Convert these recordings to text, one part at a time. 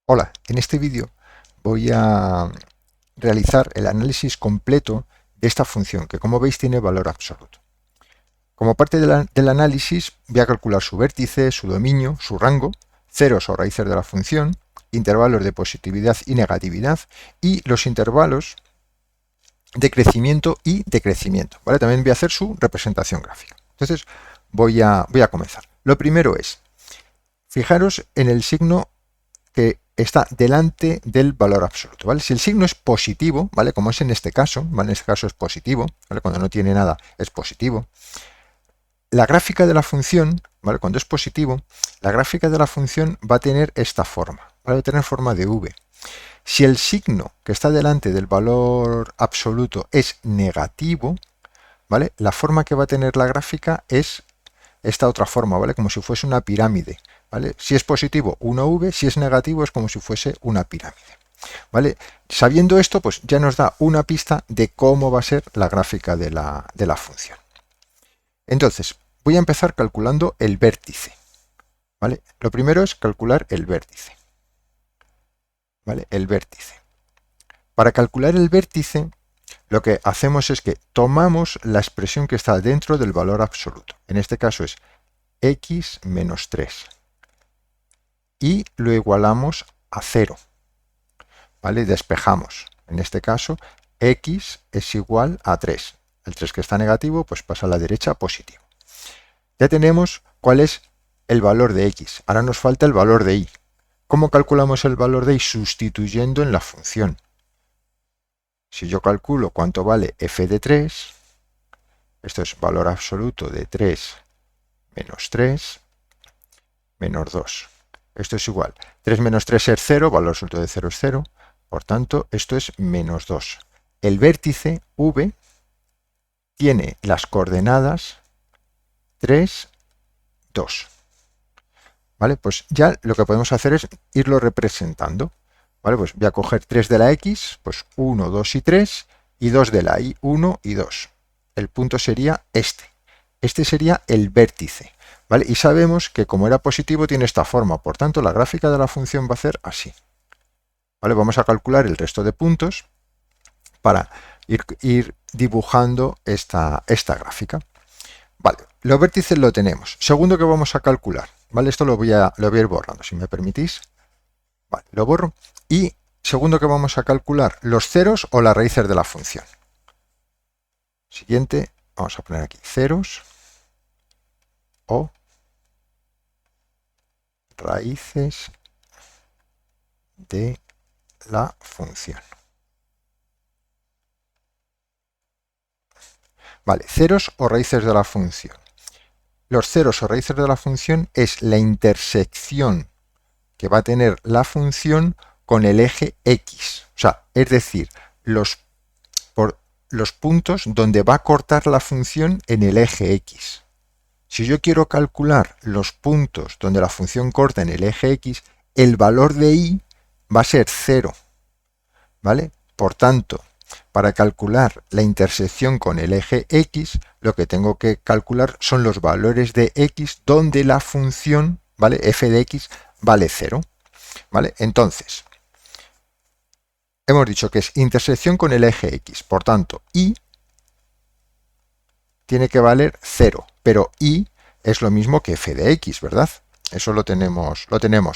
Hola, en este vídeo voy a realizar el análisis completo de esta función, que como veis tiene valor absoluto. Como parte del análisis voy a calcular su vértice, su dominio, su rango, ceros o raíces de la función, intervalos de positividad y negatividad y los intervalos de crecimiento y decrecimiento. ¿Vale? También voy a hacer su representación gráfica. Entonces voy a comenzar. Lo primero es, fijaros en el signo que está delante del valor absoluto, ¿vale? Si el signo es positivo, ¿vale? Como es en este caso, ¿vale? En este caso es positivo, ¿vale? Cuando no tiene nada es positivo. La gráfica de la función, ¿vale? Cuando es positivo, la gráfica de la función va a tener esta forma, ¿vale? Va a tener forma de V. Si el signo que está delante del valor absoluto es negativo, ¿vale? La forma que va a tener la gráfica es esta otra forma, ¿vale? Como si fuese una pirámide, ¿vale? Si es positivo, una V, si es negativo es como si fuese una pirámide, ¿vale? Sabiendo esto, pues ya nos da una pista de cómo va a ser la gráfica de la función. Entonces, voy a empezar calculando el vértice, ¿vale? Lo primero es calcular el vértice, ¿vale? El vértice. Para calcular el vértice, lo que hacemos es que tomamos la expresión que está dentro del valor absoluto. En este caso es x menos 3. Y lo igualamos a 0, ¿vale? Despejamos. En este caso, x es igual a 3. El 3 que está negativo, pues pasa a la derecha positivo. Ya tenemos cuál es el valor de x. Ahora nos falta el valor de y. ¿Cómo calculamos el valor de y? Sustituyendo en la función. Si yo calculo cuánto vale f de 3, esto es valor absoluto de 3 menos 2. Esto es igual. 3 menos 3 es 0, valor absoluto de 0 es 0. Por tanto, esto es menos 2. El vértice V tiene las coordenadas 3, 2. ¿Vale? Pues ya lo que podemos hacer es irlo representando. ¿Vale? Pues voy a coger 3 de la X, pues 1, 2 y 3, y 2 de la Y, 1 y 2. El punto sería este. Este sería el vértice. ¿Vale? Y sabemos que como era positivo tiene esta forma, por tanto la gráfica de la función va a ser así. ¿Vale? Vamos a calcular el resto de puntos para ir dibujando esta gráfica. Vale, los vértices lo tenemos. Segundo que vamos a calcular, ¿vale? Esto lo voy a ir borrando, si me permitís. Vale, lo borro. Y segundo que vamos a calcular, los ceros o las raíces de la función. Siguiente, vamos a poner aquí ceros o raíces de la función. Vale, ceros o raíces de la función. Los ceros o raíces de la función es la intersección que va a tener la función con el eje X. O sea, es decir, los puntos donde va a cortar la función en el eje X. Si yo quiero calcular los puntos donde la función corta en el eje X, el valor de y va a ser 0. ¿Vale? Por tanto, para calcular la intersección con el eje X, lo que tengo que calcular son los valores de X donde la función, ¿vale? F de X vale 0. ¿Vale? Entonces, hemos dicho que es intersección con el eje X. Por tanto, y tiene que valer 0. Pero y es lo mismo que f de x, ¿verdad? Eso lo tenemos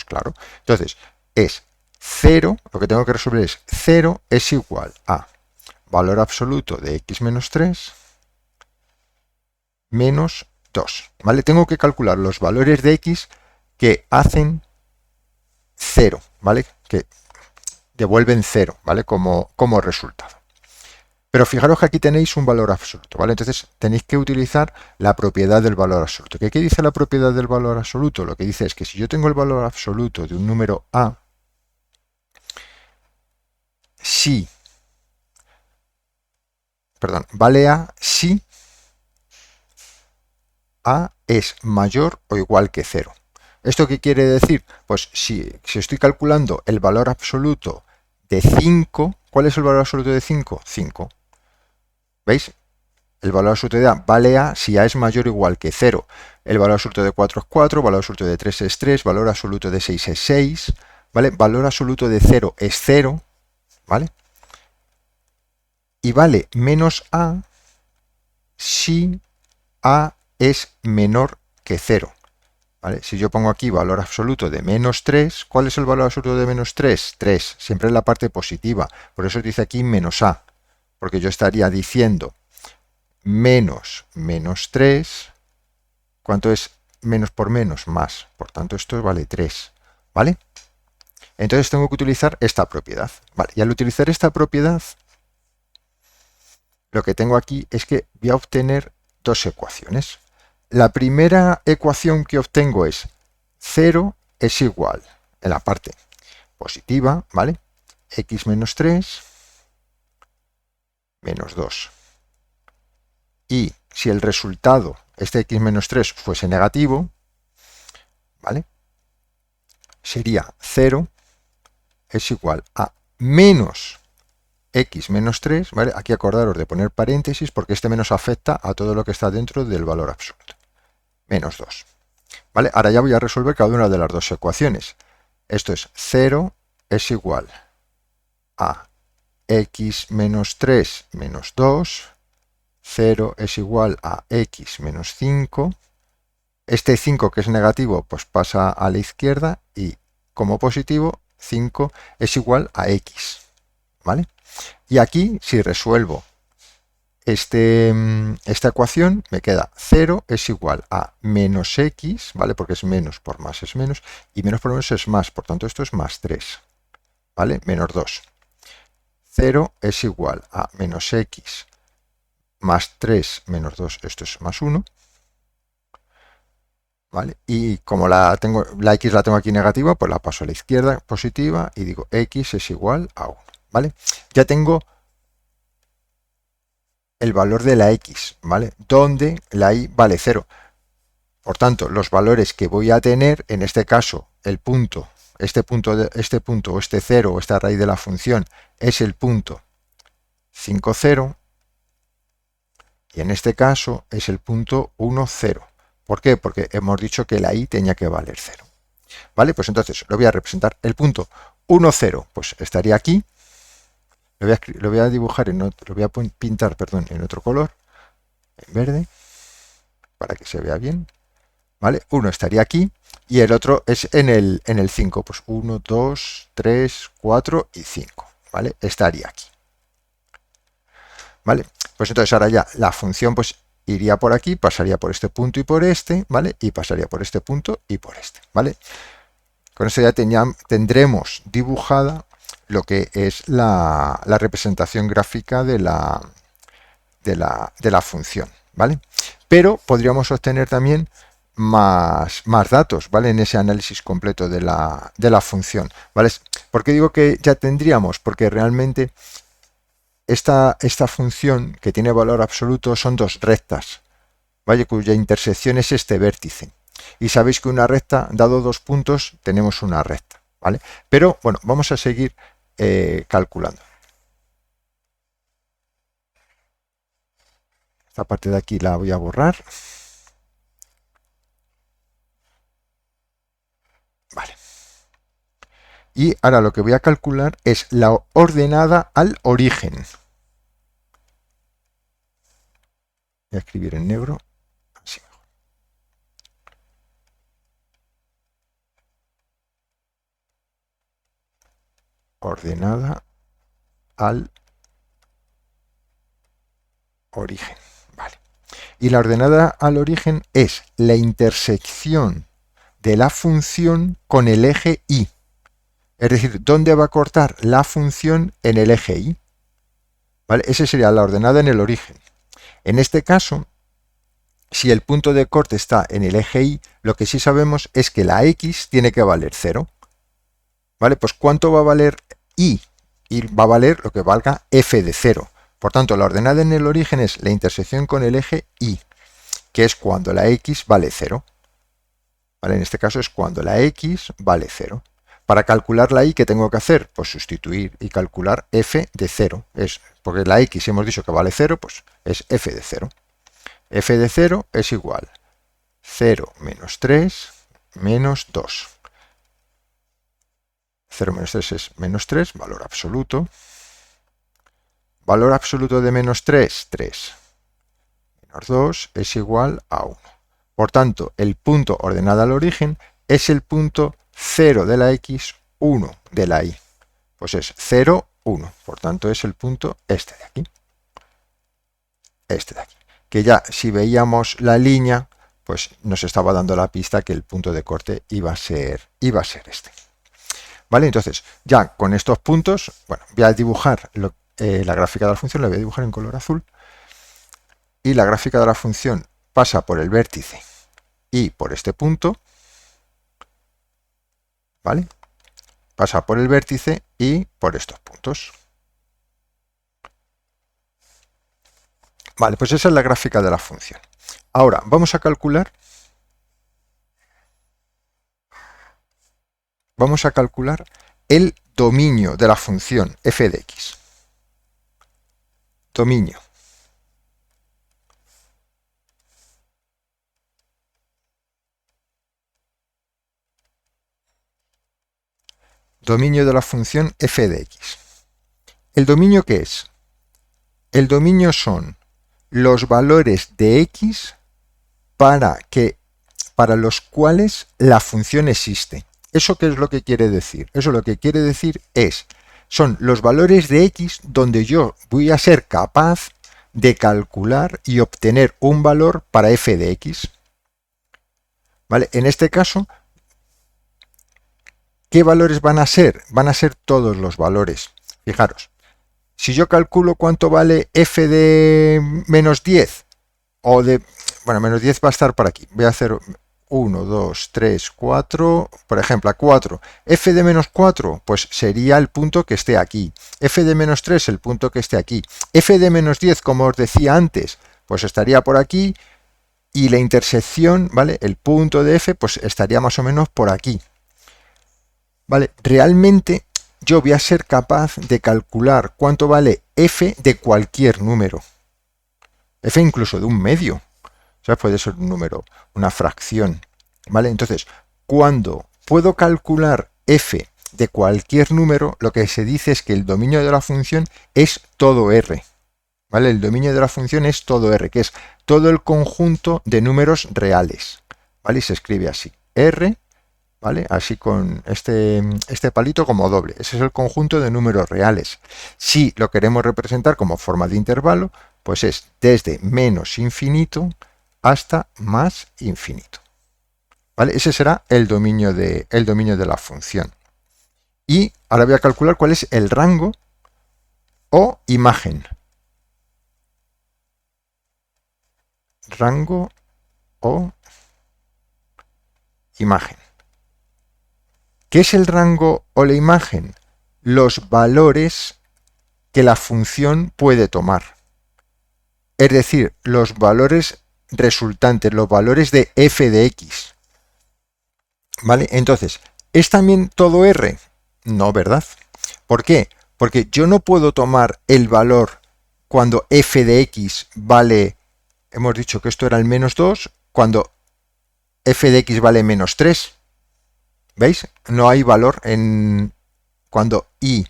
claro. Entonces, es 0, lo que tengo que resolver es 0 es igual a valor absoluto de x menos 3 menos 2. ¿Vale? Tengo que calcular los valores de x que hacen 0, ¿vale? Que devuelven 0, ¿vale? Como resultado. Pero fijaros que aquí tenéis un valor absoluto, ¿vale? Entonces tenéis que utilizar la propiedad del valor absoluto. ¿Qué dice la propiedad del valor absoluto? Lo que dice es que si yo tengo el valor absoluto de un número A, si, vale A si A es mayor o igual que 0. ¿Esto qué quiere decir? Pues si estoy calculando el valor absoluto de 5, ¿cuál es el valor absoluto de 5? 5. ¿Veis? El valor absoluto de A vale A si A es mayor o igual que 0. El valor absoluto de 4 es 4, el valor absoluto de 3 es 3, el valor absoluto de 6 es 6, ¿vale? Valor absoluto de 0 es 0, ¿vale? Y vale menos a si a es menor que 0. ¿Vale? Si yo pongo aquí valor absoluto de menos 3, ¿cuál es el valor absoluto de menos 3? 3, siempre en la parte positiva. Por eso dice aquí menos a, porque yo estaría diciendo menos 3, ¿cuánto es menos por menos? Más. Por tanto, esto vale 3. ¿Vale? Entonces tengo que utilizar esta propiedad. ¿Vale? Y al utilizar esta propiedad, lo que tengo aquí es que voy a obtener dos ecuaciones. La primera ecuación que obtengo es 0 es igual, en la parte positiva, ¿vale? X menos 3 menos 2. Y si el resultado, este X menos 3, fuese negativo, ¿vale? Sería 0 es igual a menos X menos 3, ¿vale? Aquí acordaros de poner paréntesis porque este menos afecta a todo lo que está dentro del valor absoluto. Menos 2. ¿Vale? Ahora ya voy a resolver cada una de las dos ecuaciones. Esto es 0 es igual a X menos 3 menos 2. 0 es igual a X menos 5. Este 5 que es negativo pues pasa a la izquierda y como positivo 5 es igual a X. ¿Vale? Y aquí si resuelvo esta ecuación me queda 0 es igual a menos x, ¿vale? Porque es menos por más es menos, y menos por menos es más, por tanto esto es más 3, ¿vale? Menos 2. 0 es igual a menos x más 3 menos 2, esto es más 1, ¿vale? Y como la x la tengo aquí negativa, pues la paso a la izquierda positiva y digo x es igual a 1, ¿vale? Ya tengo el valor de la x, ¿vale? Donde la y vale 0. Por tanto, los valores que voy a tener, en este caso, el punto, este punto o este 0 o esta raíz de la función es el punto 5, 0, y en este caso es el punto 1, 0. ¿Por qué? Porque hemos dicho que la y tenía que valer 0. ¿Vale? Pues entonces lo voy a representar. El punto 1, 0, pues estaría aquí. Lo voy a dibujar, lo voy a pintar, perdón, en otro color, en verde, para que se vea bien. ¿Vale? Uno estaría aquí y el otro es en el 5. Pues 1, 2, 3, 4 y 5. ¿Vale? Estaría aquí. ¿Vale? Pues entonces ahora ya la función pues iría por aquí, pasaría por este punto y por este, ¿vale? Y pasaría por este punto y por este, ¿vale? Con eso ya tendremos dibujada lo que es la representación gráfica de la función, ¿vale? Pero podríamos obtener también más datos, ¿vale? En ese análisis completo de la función, ¿vale? ¿Por qué digo que ya tendríamos? Porque realmente esta función que tiene valor absoluto son dos rectas, ¿vale? Cuya intersección es este vértice. Y sabéis que una recta, dado dos puntos, tenemos una recta, ¿vale? Pero, bueno, vamos a seguir calculando. Esta parte de aquí la voy a borrar. Vale. Y ahora lo que voy a calcular es la ordenada al origen. Voy a escribir en negro. Así mejor. Ordenada al origen. Vale. Y la ordenada al origen es la intersección de la función con el eje y. Es decir, ¿dónde va a cortar la función en el eje y? ¿Vale? Esa sería la ordenada en el origen. En este caso, si el punto de corte está en el eje y, lo que sí sabemos es que la x tiene que valer 0. ¿Vale? Pues ¿cuánto va a valer y? Y va a valer lo que valga f de 0. Por tanto, la ordenada en el origen es la intersección con el eje y, que es cuando la x vale 0. ¿Vale? En este caso es cuando la x vale 0. Para calcular la y, ¿qué tengo que hacer? Pues sustituir y calcular f de 0. Porque la x hemos dicho que vale 0, pues es f de 0. F de 0 es igual 0 menos 3 menos 2. 0 menos 3 es menos 3, valor absoluto. Valor absoluto de menos 3, 3. Menos 2 es igual a 1. Por tanto, el punto ordenado al origen es el punto 0 de la x, 1 de la y. Pues es 0, 1. Por tanto, es el punto este de aquí. Este de aquí. Que ya si veíamos la línea, pues nos estaba dando la pista que el punto de corte iba a ser este. ¿Vale? Entonces, ya con estos puntos, bueno, voy a dibujar la gráfica de la función, la voy a dibujar en color azul. Y la gráfica de la función pasa por el vértice y por este punto. ¿Vale? Pasa por el vértice y por estos puntos. Vale, pues esa es la gráfica de la función. Ahora, vamos a calcular el dominio de la función f de x. Dominio. Dominio de la función f de x. ¿El dominio qué es? El dominio son los valores de x para los cuales la función existe. ¿Eso qué es lo que quiere decir? Eso lo que quiere decir son los valores de x donde yo voy a ser capaz de calcular y obtener un valor para f de x. ¿Vale? En este caso, ¿qué valores van a ser? Van a ser todos los valores. Fijaros, si yo calculo cuánto vale f de menos 10, o de, bueno, menos 10 va a estar por aquí. Voy a hacer 1, 2, 3, 4, por ejemplo, a 4. F de menos 4, pues sería el punto que esté aquí. F de menos 3, el punto que esté aquí. F de menos 10, como os decía antes, pues estaría por aquí. Y la intersección, ¿vale? El punto de F, pues estaría más o menos por aquí. ¿Vale? Realmente yo voy a ser capaz de calcular cuánto vale F de cualquier número. F incluso de un medio. O sea, puede ser un número, una fracción. ¿Vale? Entonces, cuando puedo calcular F de cualquier número, lo que se dice es que el dominio de la función es todo R. ¿Vale? El dominio de la función es todo R, que es todo el conjunto de números reales. ¿Vale? Y se escribe así. R, ¿vale? Así con este palito como doble. Ese es el conjunto de números reales. Si lo queremos representar como forma de intervalo, pues es desde menos infinito hasta más infinito. ¿Vale? Ese será el dominio de la función. Y ahora voy a calcular cuál es el rango o imagen. Rango o imagen. ¿Qué es el rango o la imagen? Los valores que la función puede tomar. Es decir, los valores resultantes, los valores de f de x. ¿Vale? Entonces, ¿es también todo R? No, ¿verdad? ¿Por qué? Porque yo no puedo tomar el valor cuando f de x vale, hemos dicho que esto era el menos 2, cuando f de x vale menos 3. ¿Veis? No hay valor cuando y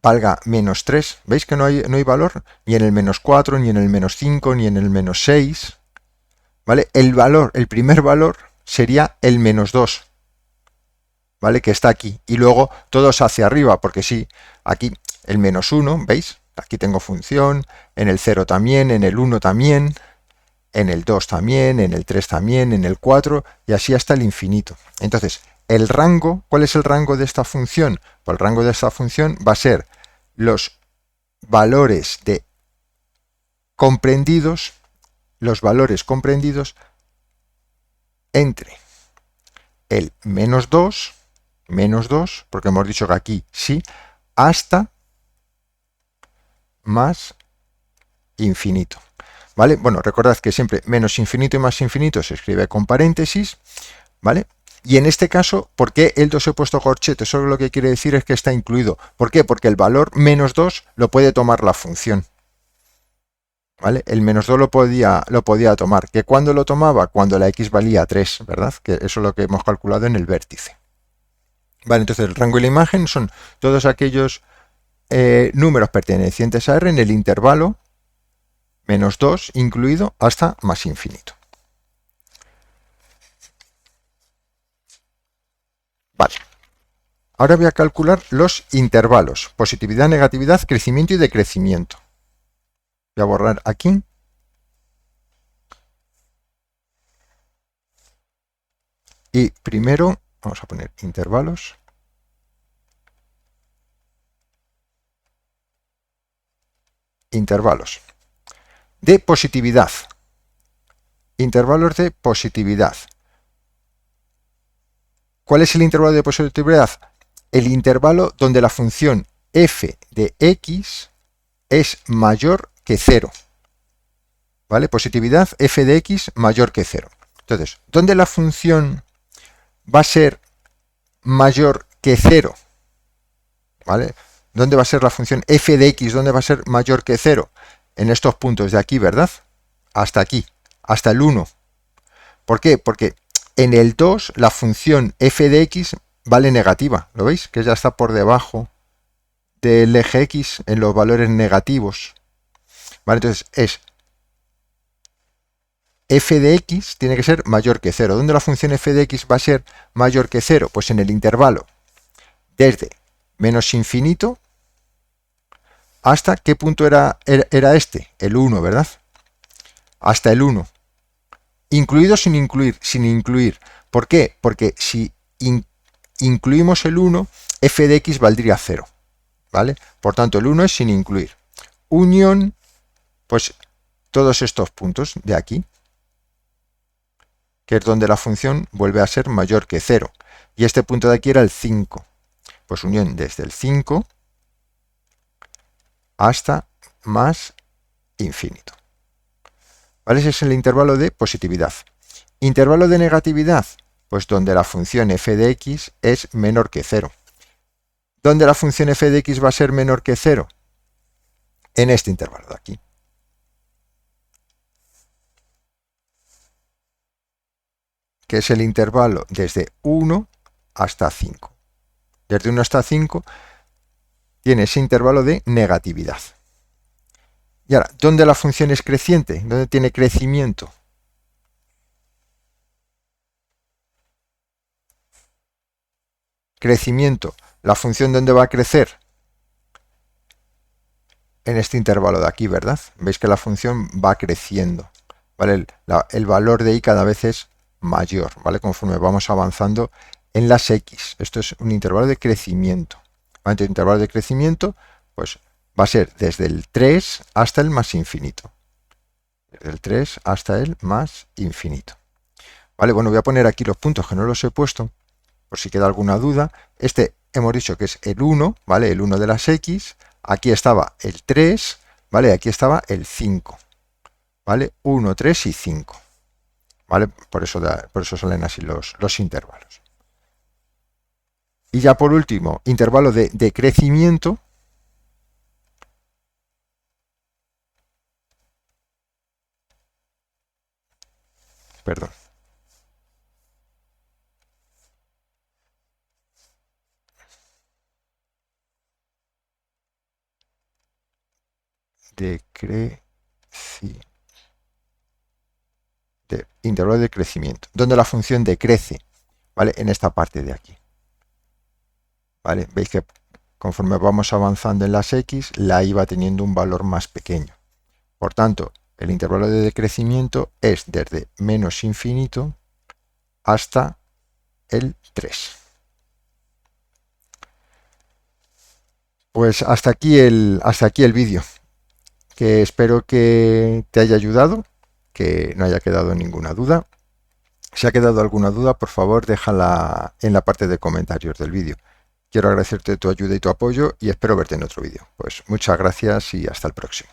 valga menos 3. ¿Veis que no hay valor? Ni en el menos 4, ni en el menos 5, ni en el menos 6. ¿Vale? El primer valor sería el menos 2. ¿Vale? Que está aquí. Y luego todos hacia arriba, porque sí, aquí el menos 1, ¿veis? Aquí tengo función, en el 0 también, en el 1 también, en el 2 también, en el 3 también, en el 4, y así hasta el infinito. Entonces, el rango, ¿cuál es el rango de esta función? Pues el rango de esta función va a ser los valores comprendidos entre el menos 2, porque hemos dicho que aquí sí, hasta más infinito. ¿Vale? Bueno, recordad que siempre menos infinito y más infinito se escribe con paréntesis, ¿vale? Y en este caso, ¿por qué el 2 he puesto corchete? Eso lo que quiere decir es que está incluido. ¿Por qué? Porque el valor menos 2 lo puede tomar la función. ¿Vale? El menos 2 lo podía tomar. ¿Que cuándo lo tomaba? Cuando la x valía 3, ¿verdad? Que eso es lo que hemos calculado en el vértice. Vale, entonces el rango y la imagen son todos aquellos números pertenecientes a R en el intervalo -2 incluido hasta más infinito. Vale. Ahora voy a calcular los intervalos, positividad, negatividad, crecimiento y decrecimiento. Voy a borrar aquí. Y primero vamos a poner intervalos. Intervalos de positividad. Intervalos de positividad. ¿Cuál es el intervalo de positividad? El intervalo donde la función f de x es mayor que 0. ¿Vale? Positividad f de x mayor que 0. Entonces, ¿dónde la función va a ser mayor que 0? ¿Vale? ¿Dónde va a ser la función f de x? ¿Dónde va a ser mayor que 0? En estos puntos de aquí, ¿verdad? Hasta aquí, hasta el 1. ¿Por qué? Porque en el 2 la función f de x vale negativa. ¿Lo veis? Que ya está por debajo del eje x en los valores negativos. ¿Vale? Entonces es f de x tiene que ser mayor que 0. ¿Dónde la función f de x va a ser mayor que 0? Pues en el intervalo desde menos infinito hasta, ¿qué punto era este? El 1, ¿verdad? Hasta el 1. Incluido sin incluir, sin incluir. ¿Por qué? Porque si incluimos el 1, f de x valdría 0. ¿Vale? Por tanto, el 1 es sin incluir. Unión, pues todos estos puntos de aquí, que es donde la función vuelve a ser mayor que 0. Y este punto de aquí era el 5. Pues unión desde el 5 hasta más infinito. ¿Vale? Ese es el intervalo de positividad. Intervalo de negatividad, pues donde la función f de x es menor que 0. ¿Dónde la función f de x va a ser menor que 0? En este intervalo de aquí. Que es el intervalo desde 1 hasta 5. Desde 1 hasta 5 tiene ese intervalo de negatividad. Y ahora, ¿dónde la función es creciente? ¿Dónde tiene crecimiento? Crecimiento. ¿La función dónde va a crecer? En este intervalo de aquí, ¿verdad? Veis que la función va creciendo. ¿Vale? El valor de y cada vez es mayor, ¿vale? Conforme vamos avanzando en las x. Esto es un intervalo de crecimiento. ¿Vale? El intervalo de crecimiento, pues va a ser desde el 3 hasta el más infinito. Desde el 3 hasta el más infinito. Vale, bueno, voy a poner aquí los puntos que no los he puesto, por si queda alguna duda. Este hemos dicho que es el 1, ¿vale? El 1 de las x. Aquí estaba el 3, ¿vale? Aquí estaba el 5. ¿Vale? 1, 3 y 5. ¿Vale? Por eso salen así los intervalos. Y ya por último, intervalo de crecimiento. Perdón. Intervalo de crecimiento, donde la función decrece, ¿vale? En esta parte de aquí. ¿Vale? Veis que conforme vamos avanzando en las x, la y va teniendo un valor más pequeño. Por tanto, el intervalo de decrecimiento es desde menos infinito hasta el 3. Pues hasta aquí el vídeo, que espero que te haya ayudado, que no haya quedado ninguna duda. Si ha quedado alguna duda, por favor, déjala en la parte de comentarios del vídeo. Quiero agradecerte tu ayuda y tu apoyo y espero verte en otro vídeo. Pues muchas gracias y hasta el próximo.